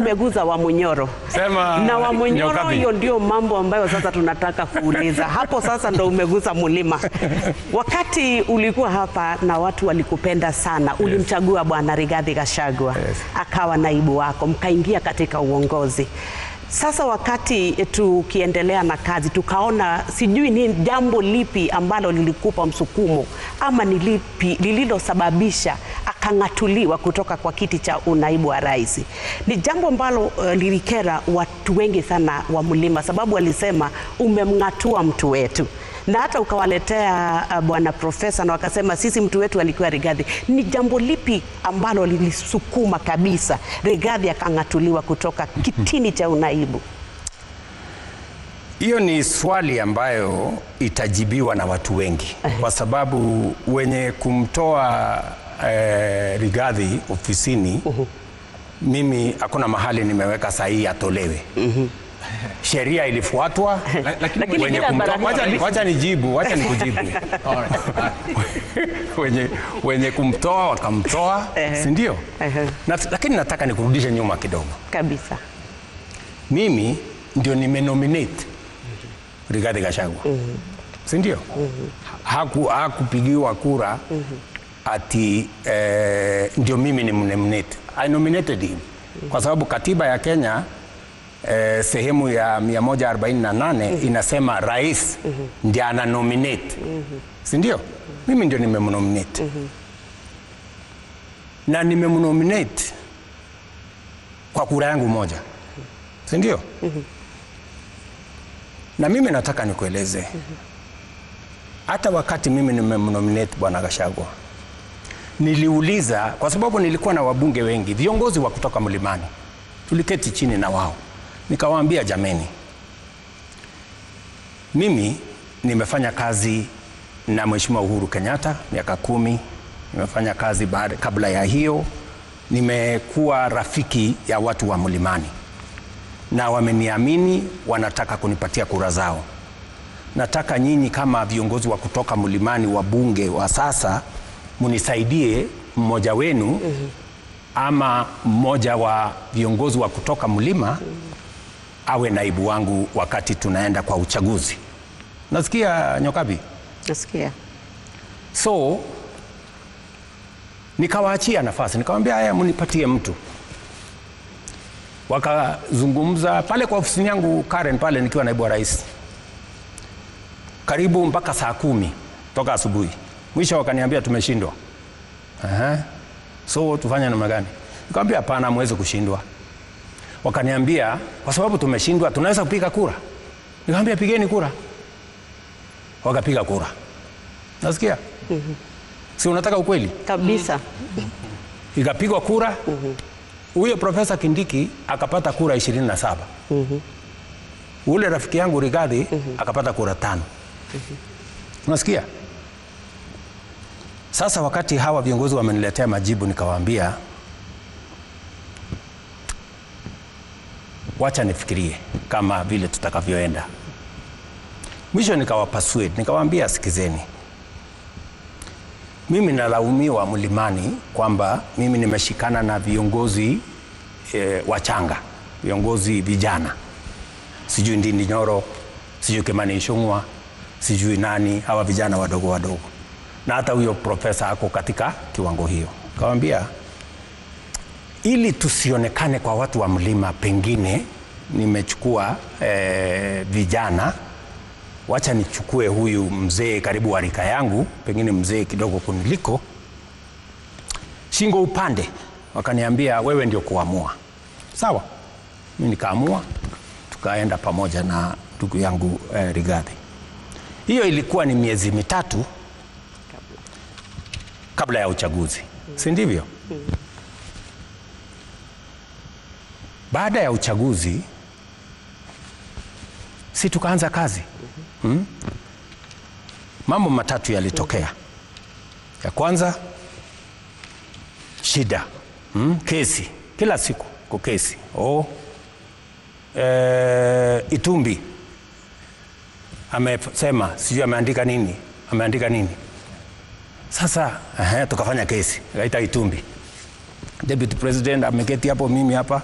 Umeguza wa Munyoro. Sema na wa Munyoro, hiyo ndio mambo ambayo sasa tunataka kuuliza. Hapo sasa ndo umeguza mulima. Wakati ulikuwa hapa na watu walikupenda sana, ulimchagua Bwana Rigathi Gachagua, akawa naibu wako, mkaingia katika uongozi. Sasa wakati tukiendelea na kazi, tukaona sijui ni jambo lipi ambalo lilikupa msukumo ama ni lipi lililosababisha akang'atuliwa kutoka kwa kiti cha unaibu wa rais. Ni jambo ambalo lilikera watu wengi sana wa Mlima, sababu walisema umemng'atua mtu wetu. Na hata ukawaletea bwana profesa na wakasema sisi mtu wetu alikuwa Rigathi. Ni jambo lipi ambalo lilisukuma kabisa Rigathi akang'atuliwa kutoka kitini cha unaibu? Hiyo ni swali ambayo itajibiwa na watu wengi, kwa sababu wenye kumtoa Rigathi ofisini, mimi hakuna mahali nimeweka sahihi atolewe. Sheria ilifuatwa, lakini wacha nikujibu. wenye kumtoa wakamtoa, si ndio? Lakini nataka nikurudishe nyuma kidogo. Kabisa. Mimi ndio nimenominate Rigathi Gachagua. Si ndio? Hakupigiwa kura ati ndio mimi nimnominate. I nominated him. Kwa sababu katiba ya Kenya sehemu ya 148 inasema rais ndiye ana nominate. Si ndio? Mimi ndio nimemnominate. Na nimemnominate kwa kura yangu moja. Si ndio? Na mimi nataka nikueleze. Hata wakati mimi nimemnominate Bwana Gachagua, niliuliza, kwa sababu nilikuwa na wabunge wengi, viongozi wa kutoka Mlimani. Tuliketi chini na wao. Nikawaambia, jameni, mimi nimefanya kazi na Mheshimiwa Uhuru Kenyatta miaka 10. Nimefanya kazi kabla ya hiyo. Nimekuwa rafiki ya watu wa Mlimani. Na wameniamini, wanataka kunipatia kura zao. Nataka nyinyi kama viongozi wa kutoka Mlimani, wa bunge wa sasa, munisaidie mmoja wenu ama mmoja wa viongozi wa kutoka Mlima awe naibu wangu wakati tunaenda kwa uchaguzi. Nasikia Nyokabi? Nasikia. So nikawaachia nafasi, nikamwambia haya, munipatie mtu. Wakazungumza pale kwa ofisini yangu Karen pale nikiwa naibu wa rais, karibu mpaka saa 10 toka asubuhi. Mwisho wakaniambia tumeshindwa. So tufanye namna gani? Nikamwambia hapana, mweze kushindwa. Wakaniambia kwa sababu tumeshindwa tunaweza kupiga kura. Nikamwambia pigeni kura. Wakapiga kura. Nasikia? Si unataka ukweli? Kabisa. Ikapigwa kura. Huyo Profesa Kindiki akapata kura 27. Ule rafiki yangu Rigathi akapata kura 5. Unasikia? Sasa wakati hawa viongozi wameniletea majibu, nikawaambia wacha nifikirie kama vile tutakavyoenda. Mwisho nikawapasuate, nikawaambia sikizeni, mimi nalaumiwa Mlimani kwamba mimi nimeshikana na viongozi wachanga, viongozi vijana. Sijui Ndindi Nyoro, sijui Kimani Ichung'wah, sijui nani, hawa vijana wadogo wadogo. Na hata huyo profesa ako katika kiwango hiyo. Kawaambia ili tusionekane kwa watu wa Mlima, pengine nimechukua vijana, wacha nichukue huyu mzee karibu wa rika yangu, pengine mzee kidogo kuniliko, shingo upande. Wakaniambia wewe ndio kuamua. Sawa. Mimi nikaamua, tukaenda pamoja na ndugu yangu Rigathi. Hiyo ilikuwa ni miezi 3 kabla ya uchaguzi. Si ndivyo? Baada ya uchaguzi si tukaanza kazi. Mambo matatu yalitokea. Ya kwanza, shida. Kesi. Kila siku kwa kesi. Itumbi amesema, sijui ameandika nini. Sasa tukafanya kesi. Kaita Itumbi. Deputy President ameketi hapo, mimi hapa.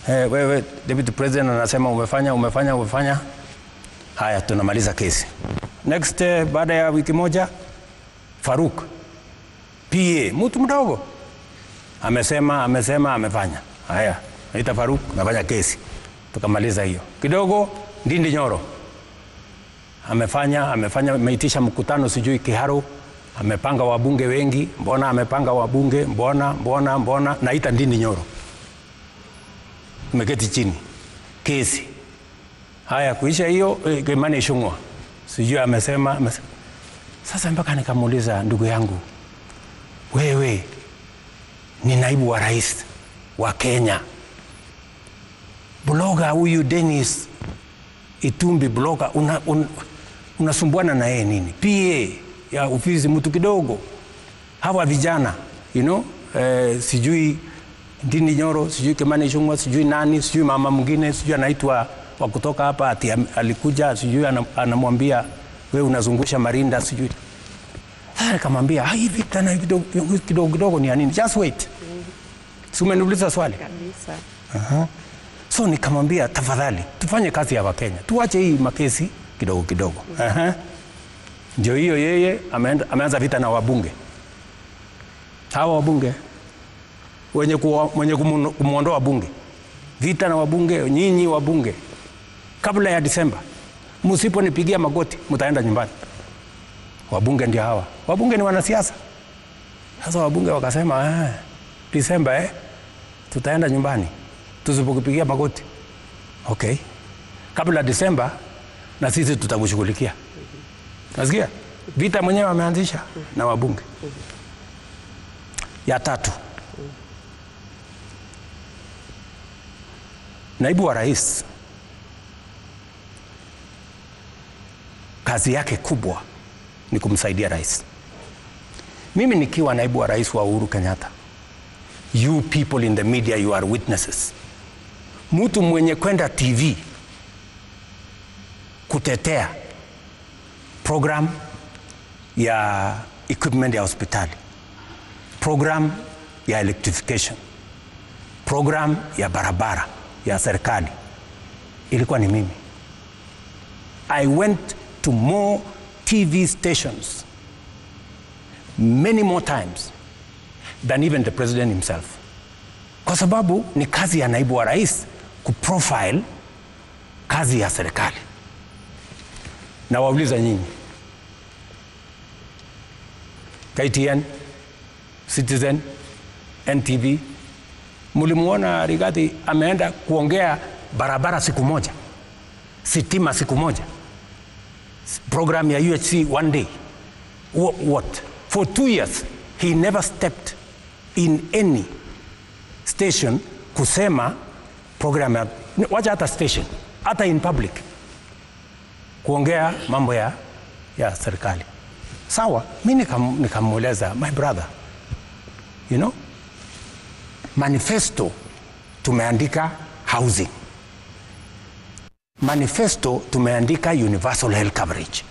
wewe Deputy President anasema umefanya. Haya, tunamaliza kesi. Next, baada ya wiki moja, Faruk PA, mtu mdogo, amesema amefanya. Haya, naita Faruk, amefanya kesi. Tukamaliza hiyo. Kidogo Ndindi Nyoro amefanya, ameitisha mkutano sijui Kiharu, amepanga wabunge wengi. Mbona amepanga wabunge? Mbona naita Ndindi Nyoro. Tumeketi chini. Kesi. Haya, kuisha hiyo, Kimani Ichung'wah sijui amesema. Sasa mpaka nikamuuliza, ndugu yangu, wewe ni naibu wa rais wa Kenya, bloga huyu Dennis Itumbi bloga, unasumbuana na yeye nini? PA ya ofisi mtu kidogo, hawa vijana sijui Ndindi Nyoro, sijui Kimani Ichung'wah, sijui nani, sijui mama mwingine, sijui anaitwa wa kutoka hapa ati alikuja, sijui anamwambia wewe unazungusha marinda, sijui. Sasa nikamwambia hivi tena kidogo ni nini? Just wait. Si umeniuliza swali kabisa. So nikamwambia tafadhali tufanye kazi ya Wakenya, tuache hii makesi kidogo. Ndio hiyo yeye ameanza vita na wabunge. Hawa wabunge wenye kumuondoa bunge, vita na wabunge. Nyinyi wabunge, kabla ya Disemba msiponipigia magoti mtaenda nyumbani. Wabunge ndio hawa. Wabunge ni wanasiasa. Sasa wabunge wakasema Disemba tutaenda nyumbani tusipokupigia magoti. Okay, kabla Disemba na sisi tutakushughulikia. Nasikia vita mwenyewe ameanzisha na wabunge. Ya tatu, naibu wa rais kazi yake kubwa ni kumsaidia rais. Mimi nikiwa naibu wa rais wa Uhuru Kenyatta, you people in the media, you are witnesses. Mtu mwenye kwenda TV kutetea program ya equipment ya hospitali, program ya electrification, program ya barabara ya serikali, ilikuwa ni mimi. I went to more TV stations many more times than even the president himself, kwa sababu ni kazi ya naibu wa rais kuprofile kazi ya serikali. Na wauliza nyinyi, KTN, Citizen, NTV, mulimuona Rigathi ameenda kuongea barabara siku moja, sitima siku moja, program ya UHC one day? What? For 2 years he never stepped in any station kusema program ya, wacha hata station, hata in public kuongea mambo ya serikali. Sawa, mimi nikamueleza, my brother, manifesto tumeandika housing, manifesto tumeandika universal health coverage,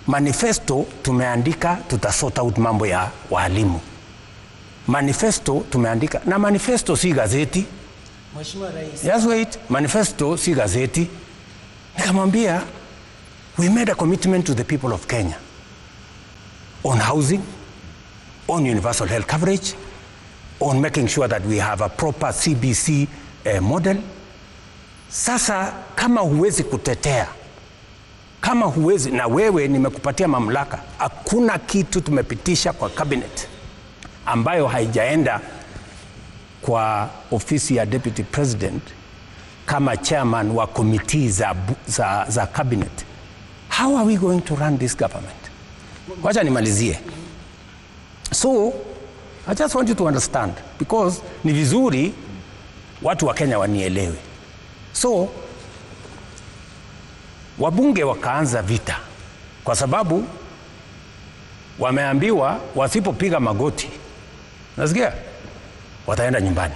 manifesto tumeandika tutasort out mambo ya walimu, manifesto tumeandika, na manifesto si gazeti. Mheshimiwa Rais, just wait, manifesto si gazeti. Nikamwambia, we made a commitment to the people of Kenya on housing, on universal health coverage, on making sure that we have a proper CBC model. Sasa kama huwezi kutetea, kama huwezi, na wewe nimekupatia mamlaka, hakuna kitu tumepitisha kwa cabinet ambayo haijaenda kwa ofisi ya deputy president kama chairman wa committee za cabinet. How are we going to run this government? Wacha nimalizie. So I just want you to understand, because ni vizuri watu wa Kenya wanielewe. So wabunge wakaanza vita kwa sababu wameambiwa wasipopiga magoti, nasikia, wataenda nyumbani.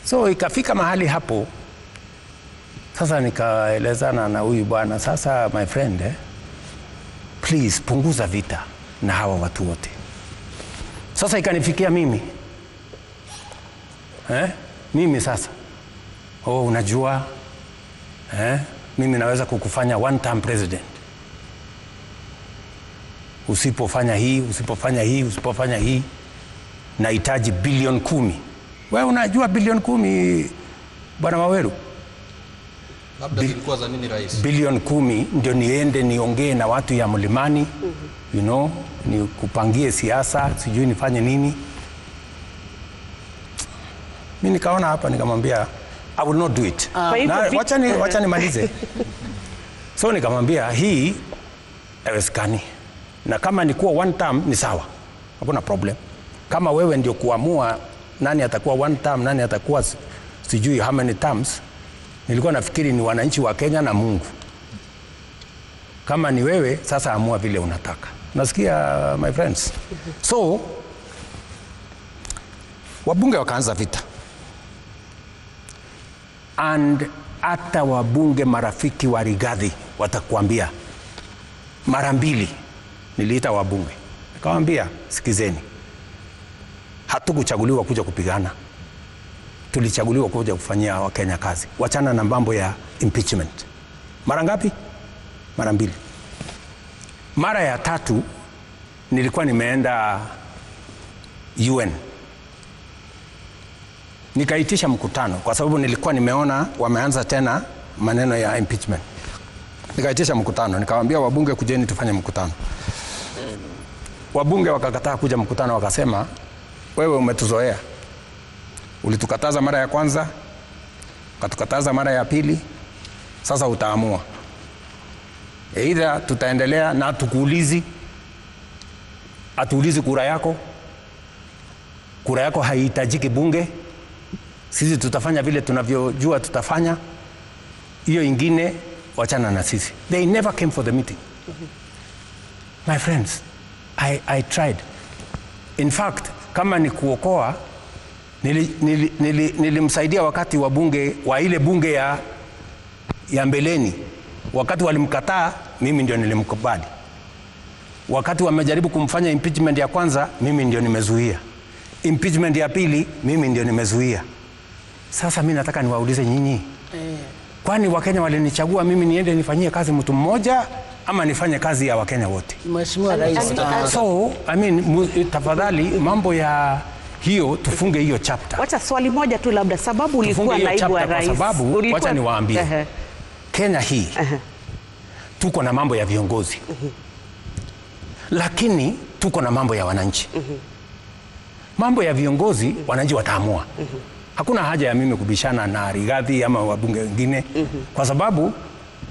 So ikafika mahali hapo, sasa nikaelezana na huyu bwana, sasa my friend, please punguza vita na hawa watu wote. Sasa ikanifikia mimi mimi sasa, unajua mimi naweza kukufanya one term president usipofanya hii, usipofanya hii, usipofanya hii, nahitaji bilioni 10. Wewe unajua bilioni 10 Bwana Waweru? Labda zilikuwa za nini rais? Bilioni 10 ndio niende niongee na watu ya Mlimani, you know, ni kupangie siasa, sijui nifanye nini. Mimi nikaona hapa nikamwambia I will not do it. Wacha nimalize. So nikamwambia hii haiwezekani. Na kama ni kuwa one term ni sawa. Hakuna problem. Kama wewe ndio kuamua nani atakuwa one term, nani atakuwa sijui how many terms, nilikuwa nafikiri ni wananchi wa Kenya na Mungu. Kama ni wewe, sasa amua vile unataka. Nasikia my friends. So wabunge wakaanza vita. And hata wabunge marafiki wa Rigathi watakwambia mara mbili niliita wabunge. Nikamwambia sikizeni. Hatukuchaguliwa kuja kupigana. Tulichaguliwa kuja kufanyia Wakenya kazi. Wachana na mambo ya impeachment. Mara ngapi? Mara mbili. Mara ya tatu nilikuwa nimeenda UN. Nikaitisha mkutano kwa sababu nilikuwa nimeona wameanza tena maneno ya impeachment. Nikaitisha mkutano, nikamwambia wabunge kujeni tufanye mkutano. Wabunge wakakataa kuja mkutano, wakasema wewe umetuzoea. Ulitukataza mara ya kwanza, ukatukataza mara ya pili, sasa utaamua. Either tutaendelea na tukuulizi, atuulizi kura yako. Kura yako haihitajiki bunge. Sisi tutafanya vile tunavyojua tutafanya. Hiyo ingine wachana na sisi. They never came for the meeting. My friends, I tried. In fact, kama ni kuokoa, nilimsaidia wakati wa bunge wa ile bunge ya mbeleni. Wakati walimkataa, mimi ndio nilimkubali. Wakati wamejaribu kumfanya impeachment ya kwanza, mimi ndio nimezuia. Impeachment ya pili, mimi ndio nimezuia. Sasa mimi nataka niwaulize nyinyi. Kwani Wakenya walinichagua mimi niende nifanyie kazi mtu mmoja ama nifanye kazi ya Wakenya wote? Mheshimiwa Rais. So, tafadhali mambo ya hiyo tufunge hiyo chapter. Wacha swali moja tu labda, sababu ulikuwa naibu wa rais. Kwa sababu wacha niwaambie. Kenya hii tuko na mambo ya viongozi. Lakini tuko na mambo ya wananchi. Mambo ya viongozi wananchi wataamua. Hakuna haja ya mimi kubishana na Rigathi ama wabunge wengine kwa sababu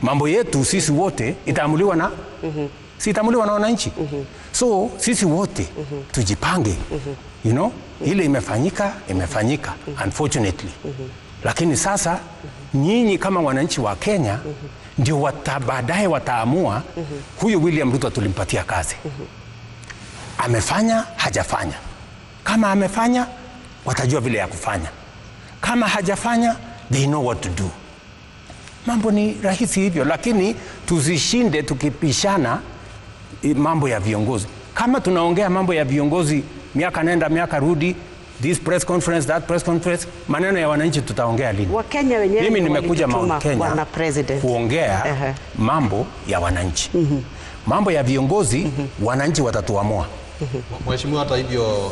mambo yetu sisi wote itaamuliwa na si itaamuliwa na wananchi. So sisi wote tujipange. You know, ile imefanyika unfortunately. Lakini sasa nyinyi kama wananchi wa Kenya ndio baadaye wataamua huyu William Ruto tulimpatia kazi. Amefanya, hajafanya. Kama amefanya, watajua vile ya kufanya. Kama hajafanya, they know what to do. Mambo ni rahisi hivyo, lakini tusishinde tukipishana mambo ya viongozi. Kama tunaongea mambo ya viongozi miaka nenda miaka rudi, this press conference, that press conference, maneno ya wananchi tutaongea lini? Wakenya wenyewe mimi nimekuja Mount Kenya kuongea mambo ya wananchi. Mambo ya viongozi wananchi watatuamua. Mheshimiwa, hata hivyo